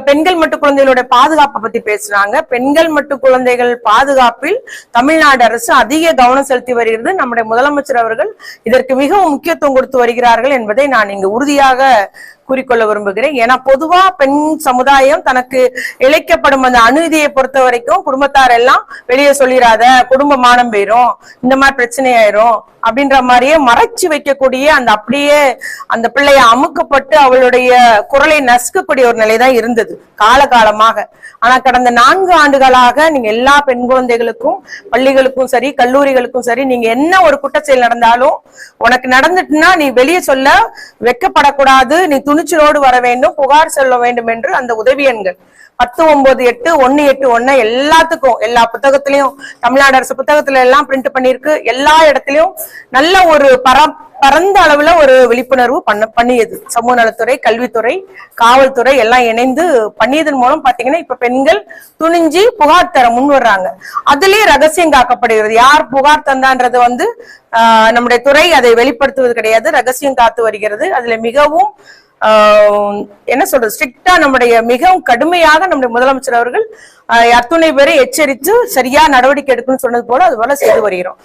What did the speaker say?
பெண்கள் மற்றும் குழந்தைகளுடைய பாதுகாப்பை பத்தி பேசுறாங்க. பெண்கள் மற்றும் குழந்தைகள் பாதுகாப்பில் தமிழ்நாடு அரசு அதிக கவனம் செலுத்தி வருகிறது. நம்முடைய முதலமைச்சர் அவர்கள் இதற்கு மிகவும் முக்கியத்துவம் கொடுத்து வருகிறார்கள் என்பதை நான் இங்கு உறுதியாக கூறிக்கொள்ள விரும்புகிறேன். ஏன்னா பொதுவா பெண் சமுதாயம் தனக்கு இழைக்கப்படும் அந்த அநீதியை பொறுத்த வரைக்கும் குடும்பத்தார் எல்லாம் வெளியே சொல்லிடாத, குடும்ப மானம் போயிரும், இந்த மாதிரி பிரச்சனை ஆயிரும் அப்படின்ற மாதிரியே மறைச்சு வைக்கக்கூடிய அந்த அப்படியே அந்த பிள்ளைய அமுக்கப்பட்டு அவளுடைய குரலை நசுக்கக்கூடிய ஒரு நிலைதான் இருந்தது காலகாலமாக. ஆனா கடந்த 4 ஆண்டுகளாக நீங்க எல்லா பெண் குழந்தைகளுக்கும், பள்ளிகளுக்கும் சரி, கல்லூரிகளுக்கும் சரி, நீங்க என்ன ஒரு குற்றச்செயல் நடந்தாலும் உனக்கு நடந்துட்டுன்னா நீ வெளியே சொல்ல வெக்கப்படக்கூடாது, நீ துணிச்சலோடு வர வேண்டும், புகார் சொல்ல வேண்டும் என்று அந்த உதவி எண்கள் 1098 181 எல்லாத்துக்கும், எல்லா புத்தகத்திலையும், தமிழ்நாடு அரசு புத்தகத்துல எல்லாம் பிரிண்ட் பண்ணிருக்கு. எல்லா இடத்திலையும் நல்ல ஒரு பரந்த அளவுல ஒரு விழிப்புணர்வு பண்ணியது. சமூக நலத்துறை, கல்வித்துறை, காவல்துறை எல்லாம் இணைந்து பண்ணியதன் மூலம் பாத்தீங்கன்னா இப்ப பெண்கள் துணிஞ்சு புகார் தர முன் வர்றாங்க. அதுலயே ரகசியம் காக்கப்படுகிறது. யார் புகார் தந்தான்றது நம்முடைய துறை அதை வெளிப்படுத்துவது கிடையாது, ரகசியம் காத்து வருகிறது. அதுல மிகவும் என்ன சொல்றது, ஸ்ட்ரிக்டா நம்முடைய மிகவும் கடுமையாக நம்முடைய முதலமைச்சர் அவர்கள் அத்துணை பேரை எச்சரித்து சரியா நடவடிக்கை எடுக்கணும்னு சொன்னது போல அது போல செய்து வருகிறோம்.